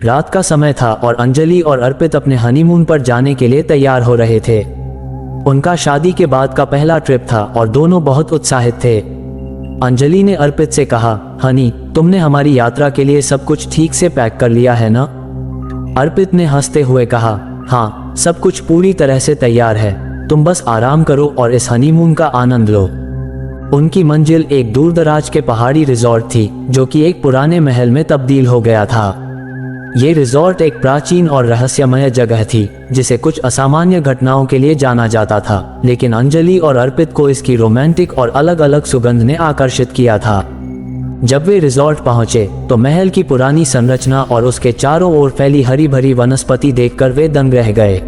रात का समय था और अंजलि और अर्पित अपने हनीमून पर जाने के लिए तैयार हो रहे थे। उनका शादी के बाद का पहला ट्रिप था और दोनों बहुत उत्साहित थे। अंजलि ने अर्पित से कहा, हनी, तुमने हमारी यात्रा के लिए सब कुछ ठीक से पैक कर लिया है ना? अर्पित ने हंसते हुए कहा, हाँ, सब कुछ पूरी तरह से तैयार है। तुम बस आराम करो और इस हनीमून का आनंद लो। उनकी मंजिल एक दूरदराज के पहाड़ी रिजॉर्ट थी जो कि एक पुराने महल में तब्दील हो गया था। ये रिजॉर्ट एक प्राचीन और रहस्यमय जगह थी जिसे कुछ असामान्य घटनाओं के लिए जाना जाता था, लेकिन अंजलि और अर्पित को इसकी रोमांटिक और अलग अलग सुगंध ने आकर्षित किया था। जब वे रिजॉर्ट पहुंचे तो महल की पुरानी संरचना और उसके चारों ओर फैली हरी भरी वनस्पति देखकर वे दंग रह गए।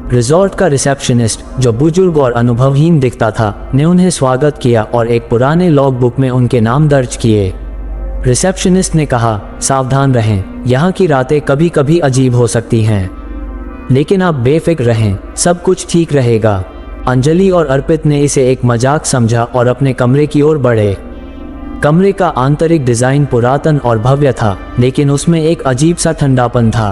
रिजॉर्ट का रिसेप्शनिस्ट, जो बुजुर्ग और अनुभवहीन दिखता था, ने उन्हें स्वागत किया और एक पुराने लॉग बुक में उनके नाम दर्ज किए। रिसेप्शनिस्ट ने कहा, सावधान रहें, यहाँ की रातें कभी कभी अजीब हो सकती हैं, लेकिन आप बेफिक्र रहें, सब कुछ ठीक रहेगा। अंजलि और अर्पित ने इसे एक मजाक समझा और अपने कमरे की ओर बढ़े। कमरे का आंतरिक डिजाइन पुरातन और भव्य था, लेकिन उसमें एक अजीब सा ठंडापन था।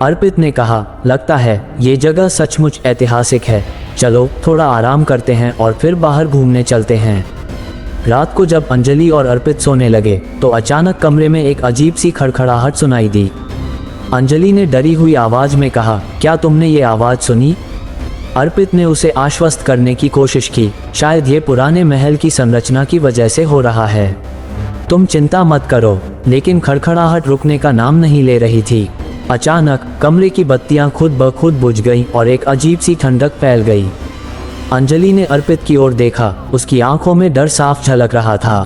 अर्पित ने कहा, लगता है ये जगह सचमुच ऐतिहासिक है। चलो थोड़ा आराम करते हैं और फिर बाहर घूमने चलते हैं। रात को जब अंजलि और अर्पित सोने लगे तो अचानक कमरे में एक अजीब सी खड़खड़ाहट सुनाई दी। अंजलि ने डरी हुई आवाज में कहा, क्या तुमने ये आवाज सुनी? अर्पित ने उसे आश्वस्त करने की कोशिश की, शायद ये पुराने महल की संरचना की वजह से हो रहा है। तुम चिंता मत करो। लेकिन खड़खड़ाहट रुकने का नाम नहीं ले रही थी। अचानक कमरे की बत्तियां खुद ब खुद बुझ गईं और एक अजीब सी ठंडक फैल गई। अंजलि ने अर्पित की ओर देखा, उसकी आंखों में डर साफ झलक रहा था।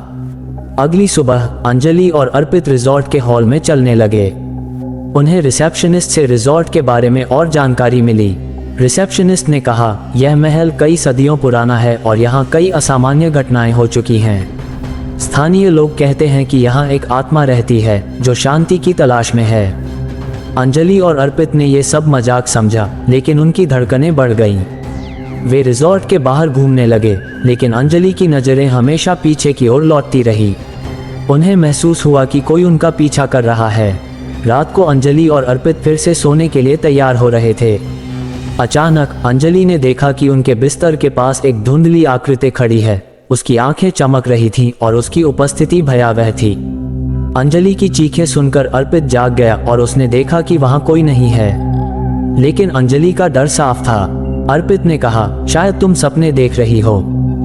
अगली सुबह अंजलि और अर्पित रिजॉर्ट के हॉल में चलने लगे। उन्हें रिसेप्शनिस्ट से रिजॉर्ट के बारे में और जानकारी मिली। रिसेप्शनिस्ट ने कहा, यह महल कई सदियों पुराना है और यहाँ कई असामान्य घटनाएं हो चुकी हैं। स्थानीय लोग कहते हैं कि यहाँ एक आत्मा रहती है जो शांति की तलाश में है। अंजलि और अर्पित ने यह सब मजाक समझा, लेकिन उनकी धड़कनें बढ़ गईं। वे रिजॉर्ट के बाहर घूमने लगे, लेकिन अंजलि की नज़रें हमेशा पीछे की ओर लौटती रही। उन्हें महसूस हुआ कि कोई उनका पीछा कर रहा है। रात को अंजलि और अर्पित फिर से सोने के लिए तैयार हो रहे थे। अचानक अंजलि ने देखा कि उनके बिस्तर के पास एक धुंधली आकृति खड़ी है। उसकी आंखें चमक रही थीं और उसकी उपस्थिति भयावह थी। अंजलि की चीखें सुनकर अर्पित जाग गया और उसने देखा कि वहां कोई नहीं है, लेकिन अंजलि का डर साफ था। अर्पित ने कहा, शायद तुम सपने देख रही हो,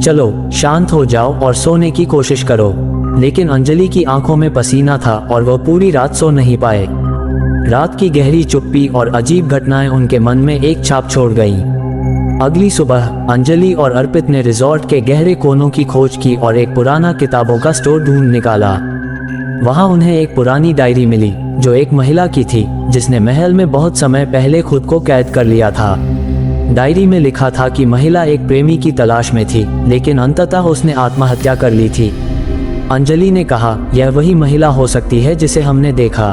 चलो शांत हो जाओ और सोने की कोशिश करो। लेकिन अंजलि की आंखों में पसीना था और वह पूरी रात सो नहीं पाए। रात की गहरी चुप्पी और अजीब घटनाएं उनके मन में एक छाप छोड़ गईं। अगली सुबह अंजलि और अर्पित ने रिजॉर्ट के गहरे कोनों की खोज की और एक पुराना किताबों का स्टोर ढूंढ निकाला। वहां उन्हें एक पुरानी डायरी मिली जो एक महिला की थी जिसने महल में बहुत समय पहले खुद को कैद कर लिया था। डायरी में लिखा था कि महिला एक प्रेमी की तलाश में थी, लेकिन अंततः उसने आत्महत्या कर ली थी। अंजलि ने कहा, यह वही महिला हो सकती है जिसे हमने देखा,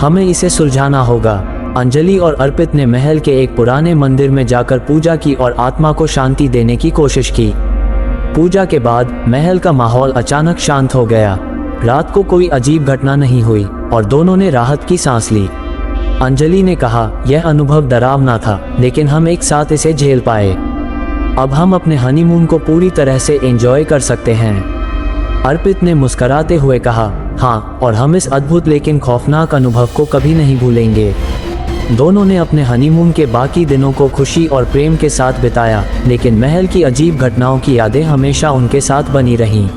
हमें इसे सुलझाना होगा। अंजलि और अर्पित ने महल के एक पुराने मंदिर में जाकर पूजा की और आत्मा को शांति देने की कोशिश की। पूजा के बाद महल का माहौल अचानक शांत हो गया। रात को कोई अजीब घटना नहीं हुई और दोनों ने राहत की सांस ली। अंजलि ने कहा, यह अनुभव डरावना था, लेकिन हम एक साथ इसे झेल पाए। अब हम अपने हनीमून को पूरी तरह से एंजॉय कर सकते हैं। अर्पित ने मुस्कुराते हुए कहा, हाँ, और हम इस अद्भुत लेकिन खौफनाक अनुभव को कभी नहीं भूलेंगे। दोनों ने अपने हनीमून के बाकी दिनों को खुशी और प्रेम के साथ बिताया, लेकिन महल की अजीब घटनाओं की यादें हमेशा उनके साथ बनी रहीं।